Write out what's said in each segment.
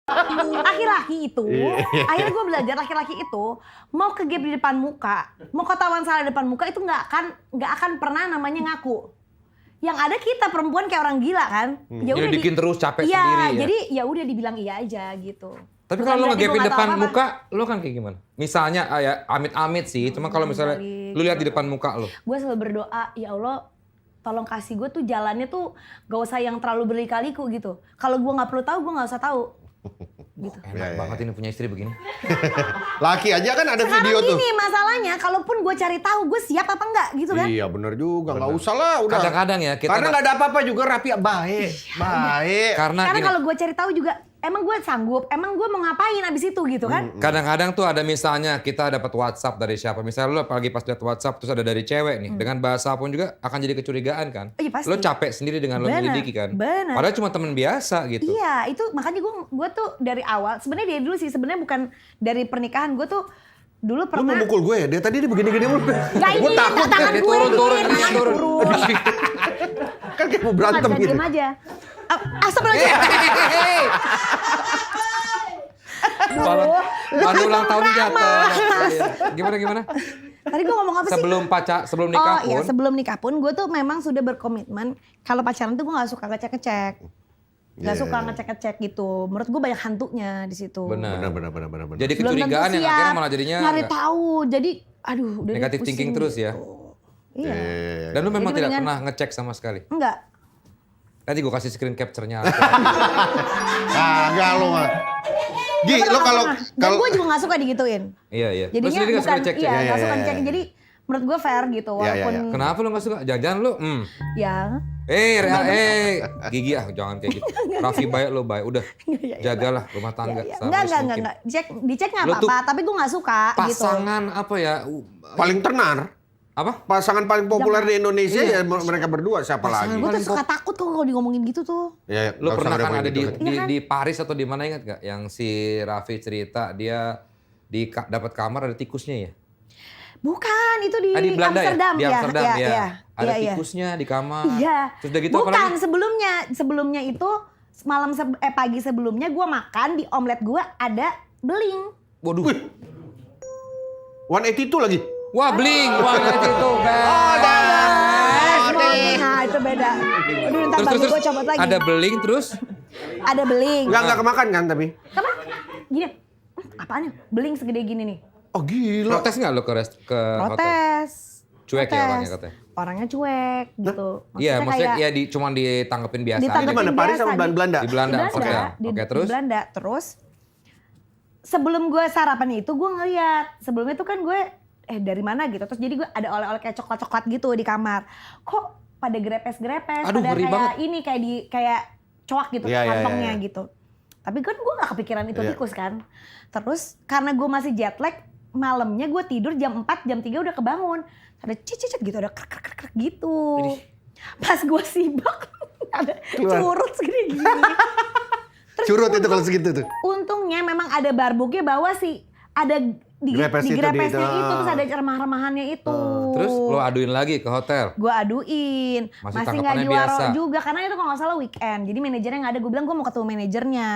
Laki-laki itu, akhirnya gue belajar laki-laki itu mau ke gap di depan muka, mau ketahuan salah di depan muka itu nggak akan pernah namanya ngaku. Yang ada kita perempuan kayak orang gila kan. Ya udah bikin terus capek sendiri ya. Jadi ya udah dibilang iya aja gitu. Tapi kalau lo nge-gapin depan muka, lo kan kayak gimana? Misalnya ya amit-amit sih, cuma kalau misalnya lo lihat di depan muka lo. Gue selalu berdoa, ya Allah tolong kasih gue tuh jalannya tuh gak usah yang terlalu berliku-liku gitu. Kalau gue gak perlu tahu, gue gak usah tahu. Gitu. Enak banget ini punya istri begini. Laki aja kan ada sekarang video tuh. Sekarang gini masalahnya, kalaupun gue cari tahu gue siap apa enggak gitu kan. Iya bener juga, gak usah lah udah. Kadang-kadang ya kita... Karena gak ada apa-apa juga Raffi baik. Baik. Karena kalau gue cari tahu juga, emang gue sanggup, emang gue mau ngapain abis itu gitu kan. Kadang-kadang tuh ada misalnya kita dapat WhatsApp dari siapa. Misalnya lo apalagi pas lihat WhatsApp terus ada dari cewek nih. Dengan bahasa pun juga akan jadi kecurigaan kan. Iya, pasti. Lo capek sendiri dengan lo menyelidiki kan. Bener. Padahal cuma teman biasa gitu. Iya, itu makanya gue tuh dari awal, sebenarnya dia dulu sih, sebenarnya bukan dari pernikahan. Gue tuh dulu Lu pernah... mau mukul gue ya? Dia tadi dia begini-gini mulu. Gak ini, gak tangan gue. Turun. Kan kayak mau berantem gitu. Diam aja. Astagfirullahaladzim. Panu ulang tahun jatuh. Gimana? Tadi gue ngomong apa sih? Sebelum nikah pun. Iya, sebelum nikah pun gue tuh memang sudah berkomitmen kalau pacaran tuh gue gak suka ngecek-ngecek. Gak suka ngecek-ngecek gitu. Menurut gue banyak hantunya di situ. Benar. Jadi kecurigaan yang akhirnya malah jadinya nyari tahu. Jadi aduh udah negatif thinking terus ya. Iya. Dan lu memang tidak pernah ngecek sama sekali? Enggak. Nanti gue kasih screen capture-nya. Kagak lo mah. Gi, lo kalau gue juga gak suka digituin. Iya. Jadinya lu bukan, cek. iya gak suka dicek. Jadi menurut gue fair gitu. Walaupun. Kenapa lu gak suka? Jangan-jangan lu, Ya. Gigi jangan kayak gitu. Raffi baik lo baik. Udah, jagalah rumah tangga. Enggak. Dicek gak apa-apa, tapi gue gak suka gitu. Pasangan apa ya? paling tenar. Apa? Pasangan paling populer di Indonesia ya mereka berdua, siapa lagi? Gue tuh suka takut kalau ngomongin gitu tuh. Ya, lu pernah kan ada di Paris atau di mana ingat gak? Yang si Raffi cerita dia dapat kamar ada tikusnya ya? Bukan, itu di Belanda Amsterdam ya? Di Amsterdam ya. Ada iya. tikusnya di kamar. Iya. Terus udah gitu bukan, sebelumnya itu pagi sebelumnya gue makan di omelet gue ada beling. Waduh. 182 lagi. Wah, beling. Wah, itu Nah, itu beda. Aduh, ntar bagi gue copot lagi. Ada beling terus? Ada beling. Enggak kemakan kan tapi? Apa? Gini, apaan ya? Beling segede gini nih. Oh gila. Protes nggak lo ke hotel? Protes. Cuek ya orangnya katanya? Orangnya cuek gitu. Iya, maksudnya ya cuma ditanggepin biasa. Di mana? Paris sama Belanda? Di Belanda. Oke, terus? Di Belanda. Terus sebelum gue sarapan itu gue ngeliat. Sebelumnya tuh kan gue dari mana gitu. Terus jadi gue ada oleh-oleh kayak coklat-coklat gitu di kamar. Kok pada grepes-grepes, aduh, pada kayak banget. Ini kayak coak gitu kantongnya gitu. Tapi kan gue gak kepikiran itu tikus kan. Terus karena gue masih jet lag, malamnya gue tidur jam 4, jam 3 udah kebangun. Ada cicit gitu, ada krek gitu. Pas gue sibak, ada curut segini. Terus Curut itu kalau segitu tuh. Untungnya memang ada barbuknya bahwa ada di grepesnya itu terus ada remah-remahannya itu. Terus lo aduin lagi ke hotel? Gue aduin, masih nggak diwaro juga karena itu kalau nggak salah weekend. Jadi manajernya nggak ada, gue bilang gue mau ketemu manajernya.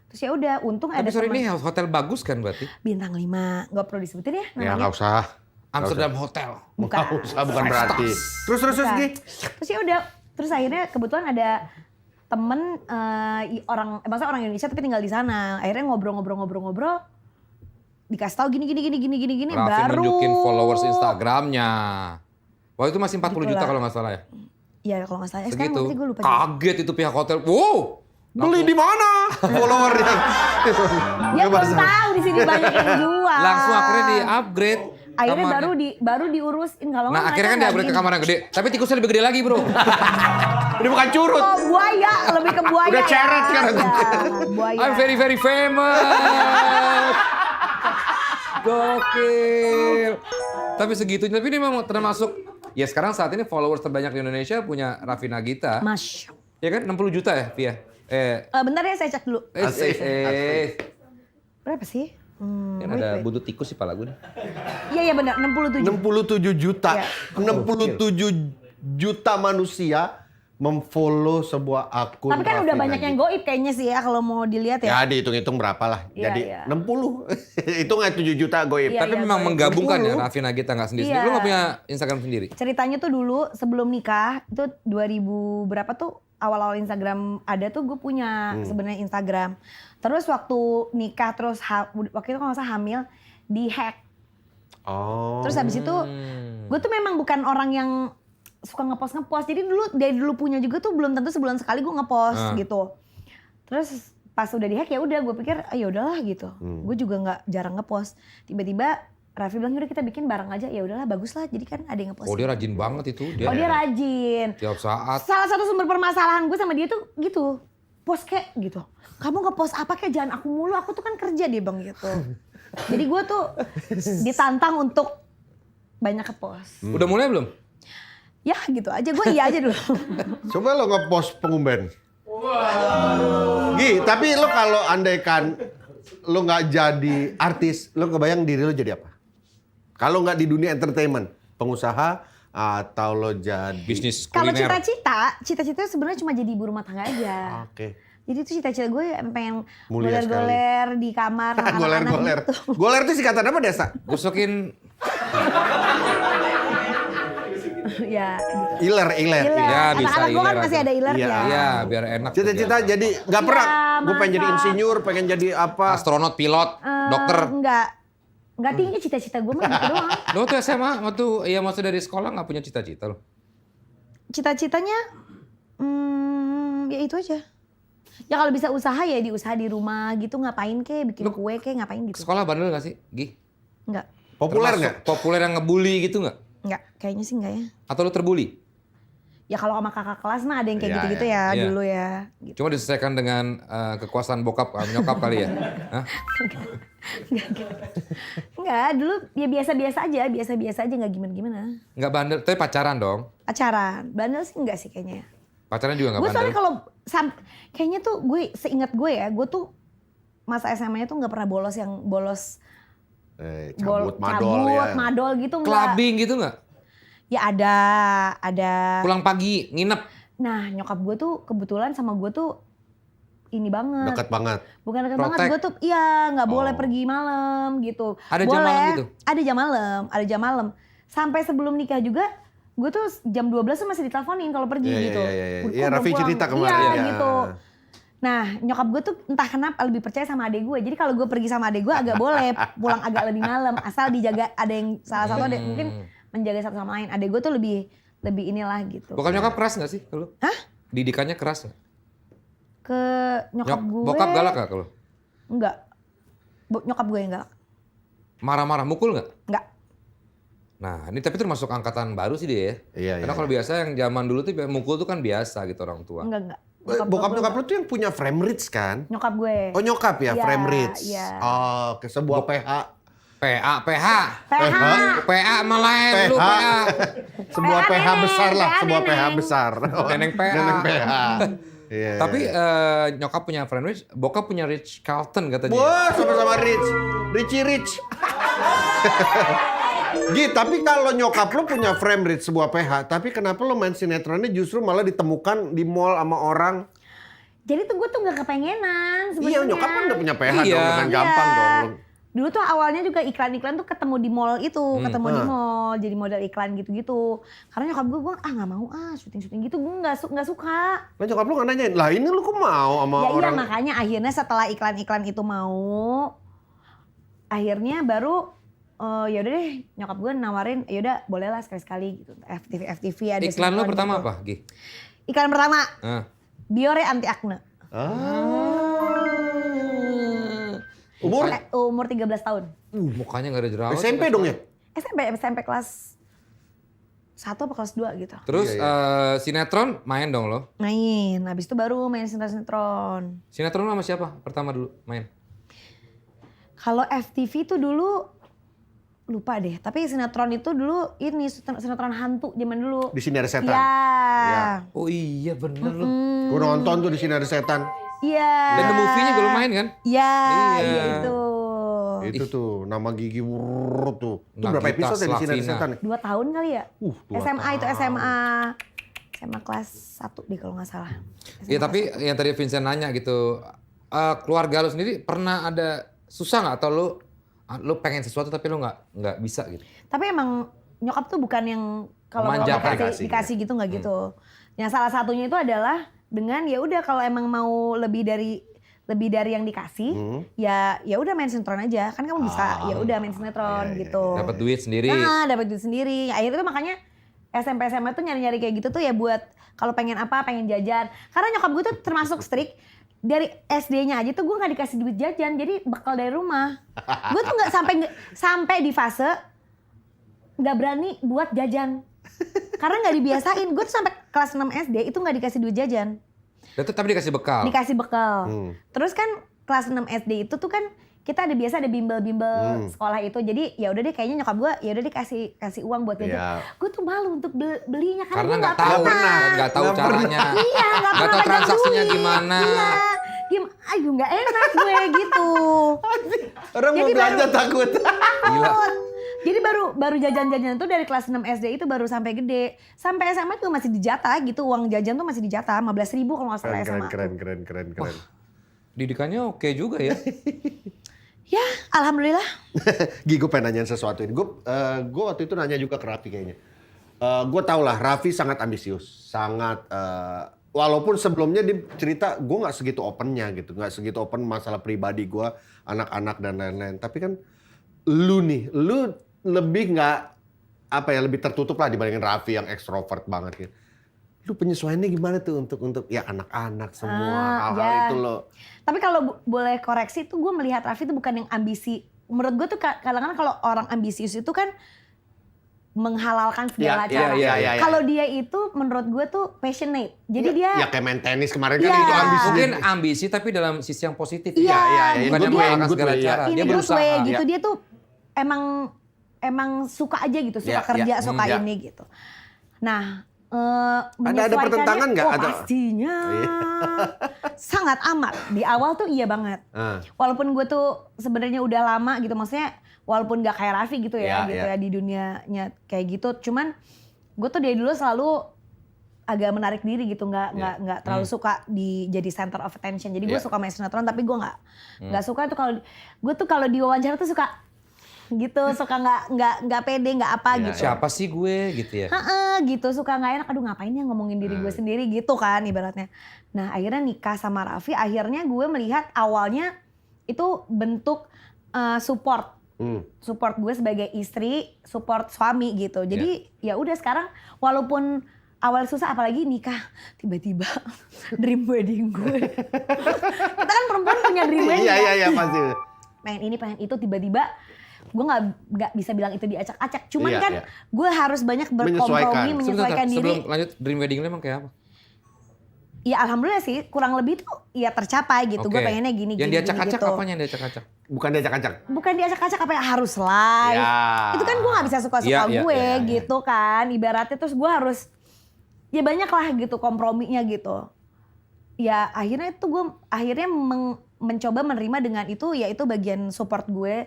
Terus ya udah, untung ada. Tapi sorry ini hotel bagus kan berarti? Bintang 5, nggak perlu disebutin ya namanya. Ya nggak usah. Amsterdam Hotel. Bukan berarti. Terus Gi. Terus ya udah, terus akhirnya kebetulan ada temen maksudnya orang Indonesia tapi tinggal di sana. Akhirnya ngobrol. Dikasih tahu gini Raffi baru nunjukin followers Instagramnya. Waktu itu masih 40 juta kalau nggak salah ya? Iya kalau nggak salah. Segitu. Sekarang gue lupa. Kaget itu pihak hotel. Wow. Beli di mana followernya? Dia belum tahu di sini banyak yang jual. Langsung akhirnya di-upgrade. Akhirnya baru diurusin kalau nah akhirnya kan di-upgrade ke kamar yang gede. Tapi tikusnya lebih gede lagi bro. Ini bukan curut. Oh buaya, lebih ke buaya. Udah ceret kan. Buaya. I'm very very famous. Gokil. Tapi segitunya, tapi ini memang termasuk, ya sekarang saat ini followers terbanyak di Indonesia punya Raffi Nagita. Masya. Ya kan 60 juta ya Pia? Bentar ya saya cek dulu. Berapa sih? Kan ada buntut tikus di pala gue nih. Iya benar, 67. 67 juta. Ya. 67 juta manusia memfollow sebuah akun. Tapi kan udah Raffi banyak yang Nagita. goib kayaknya sih ya kalau mau dilihat Ya ya. dihitung-hitung berapa lah. Iya, Jadi iya. 60. Hitung nggak 7 juta goib. Iya, Tapi iya, memang goib. menggabungkan ya 10. Raffi Nagita nggak sendiri. Iya. Lu nggak punya Instagram sendiri? Ceritanya tuh dulu sebelum nikah itu 2000 berapa tuh awal-awal Instagram ada tuh gue punya sebenarnya Instagram. Terus waktu nikah terus waktu itu kalau nggak salah hamil dihack. Oh. Terus habis itu gue tuh memang bukan orang yang suka ngepost. Jadi dari dulu punya juga tuh belum tentu sebulan sekali gue ngepost gitu. Terus pas udah dihack ya udah gue pikir ya udahlah gitu. Gue juga nggak jarang ngepost. Tiba-tiba Raffi bilang udah kita bikin bareng aja, ya udahlah bagus lah. Jadi kan ada yang ngepost. Oh dia rajin banget itu. Oh dia rajin. Tiap saat. Salah satu sumber permasalahan gue sama dia tuh gitu. Post kek gitu. Kamu ngepost apa kek, jangan aku mulu, aku tuh kan kerja dia bang gitu. Jadi gue tuh ditantang untuk banyak ngepost. Udah mulai belum? Ya gitu aja, gue iya aja dulu. Coba lo nge-post pengumben. Gi, tapi lo kalau andaikan lo nggak jadi artis, lo kebayang diri lo jadi apa? Kalau nggak di dunia entertainment, pengusaha atau lo jadi Bisnis Kalau kuliner. cita-cita sebenarnya cuma jadi ibu rumah tangga aja. Oke. Jadi itu cita-cita gue pengen Mulia goler-goler di kamar sama anak-anak Goler-goler. gitu. Goler itu singkatan apa, Desa? Gusokin Ya gitu. Iler. Ya, bisa Anak-anak gue kan iler masih aja. ada iler Iya. ya. Iya biar enak. Cita-cita kerjaan. jadi nggak pernah. Iya, Gue pengen jadi masa. insinyur, pengen jadi apa? Astronot, pilot, dokter. Enggak tinggi cita-cita gue mah gitu doang. Lo tuh SMA waktu ya maksud dari sekolah nggak punya cita-cita lo? Cita-citanya ya itu aja. Ya kalau bisa usaha ya diusaha di rumah gitu, ngapain kek, bikin kue kek, ngapain gitu. Sekolah bandel nggak sih, Gi? Enggak. Populer Termasuk nggak? Populer yang ngebully gitu nggak? Enggak, kayaknya sih enggak ya. Atau lo terbully? Ya kalau sama kakak kelas mah ada yang kayak Iya, gitu-gitu ya iya. dulu ya. Gitu. Cuma diselesaikan dengan kekuasaan bokap, nyokap kali ya? Hah? Enggak, dulu ya biasa-biasa aja enggak gimana-gimana. Nggak bandel, tapi pacaran dong. Pacaran, bandel sih enggak sih kayaknya. Pacaran juga nggak Gue bandel. soalnya kalau kayaknya tuh gue seingat gue ya, gue tuh masa SMA-nya tuh nggak pernah bolos Cabut madol ya. madol gitu enggak. Clubbing gitu nggak? Ya ada. Pulang pagi, nginep. Nah nyokap gue tuh kebetulan sama gue tuh ini banget. Dekat banget. Bukan dekat Protect. banget, gue tuh iya nggak boleh Oh. pergi malam gitu. Ada jam boleh, malam gitu? Ada jam malam. Sampai sebelum nikah juga, gue tuh jam 12 tuh masih diteleponin kalau pergi Iya, gitu. iya. Udah Iya, Raffi pulang. cerita kemarin. Iya ya. gitu. Nah nyokap gue tuh entah kenapa lebih percaya sama adek gue. Jadi kalau gue pergi sama adek gue agak boleh pulang agak lebih malam. Asal dijaga ada yang salah satu ada mungkin menjaga satu sama lain. Adek gue tuh lebih inilah gitu. Bokap nyokap keras nggak sih kalau? Hah? Didikannya keras nggak? Ke nyokap gue. Bokap galak nggak kalau? Enggak. Nyokap gue yang galak. Marah-marah, mukul nggak? Enggak. Nah, ini tapi termasuk angkatan baru sih dia ya. Iya, Karena iya. kalau biasa yang zaman dulu tuh mukul tuh kan biasa gitu orang tua. Enggak. Bokap nyokap lu tuh yang punya frame rich kan? Nyokap gue. Oh nyokap ya, Iya, frame rich. iya. Oh, ke sebuah PH. PH. PH. PH malah lu PH. PH. Sebuah PH neneng, besar lah, PH sebuah PH neneng. besar. Neneng PH. Neneng PH. Iya. Tapi nyokap punya friend rich, bokap punya Rich Carlton katanya. Wah, sama-sama rich. Richie rich. Gi, tapi kalau nyokap lu punya frame rate sebuah PH, tapi kenapa lu main sinetronnya justru malah ditemukan di mall sama orang? Jadi tuh gue tuh gak kepengenan sebenarnya. Iya, nyokap kan udah punya PH Iya. dong, dengan gampang Iya. dong. Dulu tuh awalnya juga iklan-iklan tuh ketemu di mall itu, ketemu di Ah. mall, jadi model iklan gitu-gitu. Karena nyokap gue nggak mau syuting-syuting gitu, gue nggak suka. Nah nyokap lu nggak nanyain, lah ini lu kok mau sama Ya iya orang? makanya akhirnya setelah iklan-iklan itu mau, akhirnya baru ya udah deh nyokap gue nawarin, ya udah bolehlah sekali-sekali gitu. FTV ada. Iklan lo sinetron pertama gitu. apa, Gi? Iklan pertama Ah. Biore anti acne. Umur? Umur 13 tahun. Mukanya nggak ada jerawat. SMP dong ya? SMP kelas 1 apa kelas 2 gitu. Terus Iya, sinetron main dong lo. Main, habis itu baru main sinetron. Sinetron lo sama siapa pertama dulu main? Kalau FTV tuh dulu lupa deh, tapi sinetron itu dulu ini sinetron hantu zaman dulu. Di sini ada setan. Iya. Iya. Oh iya bener lo. Gue nonton tuh di sini ada setan. Iya. Dan The Movie-nya juga lo main kan? Iya, Iya. itu. Itu tuh nama Gigi Wurr tuh. Itu Nagita berapa episode ya di sini ada Slavina. setan? 2 tahun kali ya? 2 SMA itu SMA. SMA kelas 1 deh kalau nggak salah. Iya tapi yang tadi Vincent nanya gitu, keluarga lu sendiri pernah ada susah nggak atau lu pengen sesuatu tapi lu nggak bisa gitu? Tapi emang nyokap tuh bukan yang kalau Memanjakan. dikasih gitu nggak gitu. Yang salah satunya itu adalah dengan ya udah kalau emang mau lebih dari yang dikasih, ya udah main sinetron aja. Kan kamu bisa ya udah main sinetron gitu. Dapat duit sendiri. Nah, dapat duit sendiri. Akhirnya tuh makanya SMP SMA tuh nyari-nyari kayak gitu tuh ya buat kalau pengen apa, pengen jajan. Karena nyokap gue tuh termasuk strict. Dari SD-nya aja tuh gue nggak dikasih duit jajan, jadi bekal dari rumah. Gue tuh nggak sampai di fase nggak berani buat jajan. Karena nggak dibiasain. Gue tuh sampai kelas 6 SD itu nggak dikasih duit jajan. Dan tapi dikasih bekal. Dikasih bekal. Terus kan kelas 6 SD itu tuh kan kita ada bimbel-bimbel sekolah itu. Jadi ya udah deh kayaknya nyokap gue ya udah deh kasih uang buat jajan. Gue tuh malu untuk belinya karena gue nggak tahu, nggak tahu caranya. Iya, nggak tahu transaksinya gimana. Iya, ayo nggak enak gue gitu. Orang mau belanja takut. Jadi baru jajan-jajan tuh dari kelas 6 SD itu baru sampai gede. Sampai SMA tuh masih dijatah gitu, uang jajan tuh masih dijatah 15.000 kalau nggak salah SMA. Keren. Wah, didikannya oke juga ya. Ya, alhamdulillah. Gi, gue pengen nanyain sesuatu ini. Gue waktu itu nanya juga ke Raffi kayaknya. Gue tau lah Raffi sangat ambisius, sangat walaupun sebelumnya dia cerita gue nggak segitu opennya gitu, nggak segitu open masalah pribadi gue, anak-anak dan lain-lain. Tapi kan lu lebih nggak lebih tertutup lah dibandingin Raffi yang ekstrovert banget gitu. Lu penyesuaiannya gimana tuh untuk ya anak-anak semua hal-hal itu lo. Tapi kalau boleh koreksi tuh gue melihat Raffi itu bukan yang ambisi. Menurut gue tuh kadang-kadang kalau orang ambisius itu kan menghalalkan segala cara. Kalau dia itu menurut gue tuh passionate. Jadi dia kayak main tenis kemarin kan itu ambisi. Mungkin ambisi tapi dalam sisi yang positif. Iya. Bukan yang menghalalkan segala cara. Dia berusaha. Gitu. Dia tuh emang suka aja gitu, suka kerja, suka ini gitu. Nah, ada pertentangan nggak? Pastinya sangat amat. Di awal tuh iya banget. Walaupun gue tuh sebenarnya udah lama gitu, maksudnya walaupun nggak kayak Raffi gitu ya, di dunianya kayak gitu. Cuman gue tuh dari dulu selalu agak menarik diri gitu, nggak terlalu suka jadi center of attention. Jadi gue suka main sinetron, tapi gue nggak suka tuh kalau diwawancara tuh suka gitu, suka nggak pede, nggak apa gitu. Siapa sih gue gitu ya? Gitu, suka nggak enak. Aduh ngapain ya ngomongin diri gue sendiri gitu kan ibaratnya. Nah akhirnya nikah sama Raffi, akhirnya gue melihat awalnya itu bentuk support gue sebagai istri, support suami gitu. Jadi ya udah sekarang walaupun awal susah, apalagi nikah tiba-tiba dream wedding gue. Kita kan perempuan punya dream wedding. Iya pasti. Pengen ini, pengen itu, tiba-tiba gue nggak bisa bilang itu diacak-acak. Cuman gue harus banyak berkompromi, menyesuaikan diri. Sebelum lanjut, dream wedding lu emang kayak apa? Ya alhamdulillah sih, kurang lebih tuh ya tercapai gitu. Gue pengennya gini. Yang diacak-acak gitu. apanya yang diacak-acak? Bukan diacak-acak. Bukan diacak-acak apa yang harus live. Itu kan gue nggak bisa suka-suka gue gitu kan. Ibaratnya terus gue harus ya banyak lah gitu komprominya gitu. Ya akhirnya itu gue mencoba menerima dengan itu, ya itu bagian support gue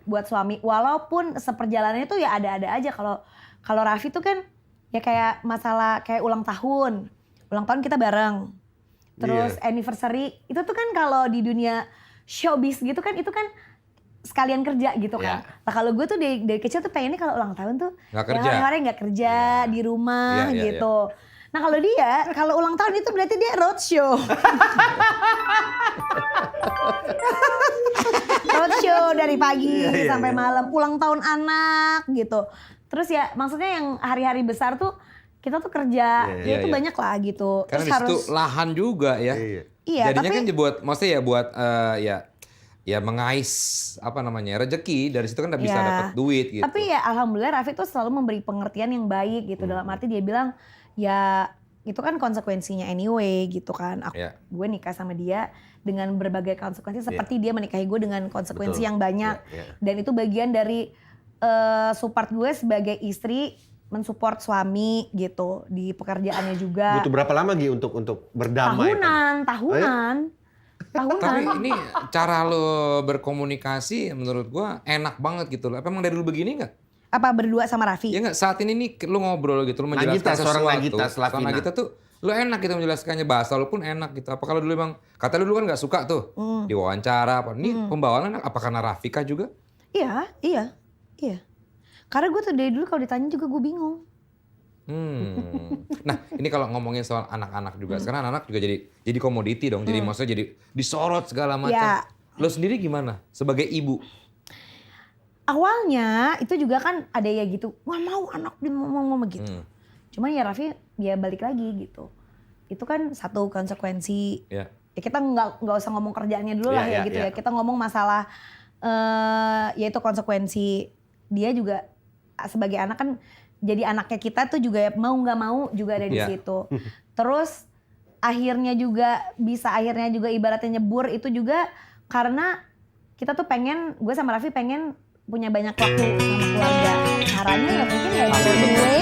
buat suami. Walaupun seperjalanannya itu ya ada-ada aja. Kalau Raffi tuh kan ya kayak masalah kayak ulang tahun kita bareng. Terus anniversary itu tuh kan kalau di dunia showbiz gitu kan itu kan sekalian kerja gitu kan. Nah kalau gue tuh dari kecil tuh pengennya kalau ulang tahun tuh hari-hari nggak kerja di rumah gitu. Nah kalau dia, kalau ulang tahun itu berarti dia roadshow. Roadshow dari pagi sampai malam, ulang tahun anak gitu. Terus ya maksudnya yang hari-hari besar tuh kita tuh kerja, itu banyak lah gitu. Karena terus di situ lahan juga ya. Iya, jadinya tapi kan maksudnya ya buat ya mengais rezeki, dari situ kan udah bisa dapat duit gitu. Tapi ya alhamdulillah Raffi tuh selalu memberi pengertian yang baik gitu. Dalam arti dia bilang ya itu kan konsekuensinya anyway gitu kan. Gue nikah sama dia dengan berbagai konsekuensi seperti dia menikahi gue dengan konsekuensi yang banyak. Dan itu bagian dari support gue sebagai istri, mensupport suami gitu di pekerjaannya juga. Butuh berapa lama Gi untuk berdamai? Tahunan. Tapi ini cara lo berkomunikasi menurut gue enak banget gitu loh. Apa emang dari dulu begini nggak? Apa berdua sama Raffi? Ya nggak, saat ini nih lu ngobrol gitu, lu menjelaskan Nagita, sesuatu. seorang Nagita Slavina. Seorang Nagita tuh, lu enak gitu menjelaskannya, bahasa lu pun enak gitu. Apa kalau dulu emang, kata lu dulu kan nggak suka tuh, diwawancara apa. Ini pembawaan apa karena Rafika juga? Iya. Karena gue tuh dari dulu kalau ditanya juga gue bingung. Nah ini kalau ngomongin soal anak-anak juga, sekarang anak-anak juga jadi komoditi dong, jadi maksudnya jadi disorot segala macam. Ya. Lo sendiri gimana sebagai ibu? Awalnya itu juga kan ada ya gitu, wah mau anak di ngomong gitu. Cuman ya Raffi ya balik lagi gitu. Itu kan satu konsekuensi. Ya. Ya kita nggak usah ngomong kerjaannya dulu lah ya gitu ya. Kita ngomong masalah yaitu konsekuensi. Dia juga sebagai anak kan jadi anaknya kita tuh juga mau nggak mau juga ada di situ. Terus akhirnya juga ibaratnya nyebur itu juga karena kita tuh pengen, gue sama Raffi pengen punya banyak waktu sama keluarga. Caranya ya mungkin ya the way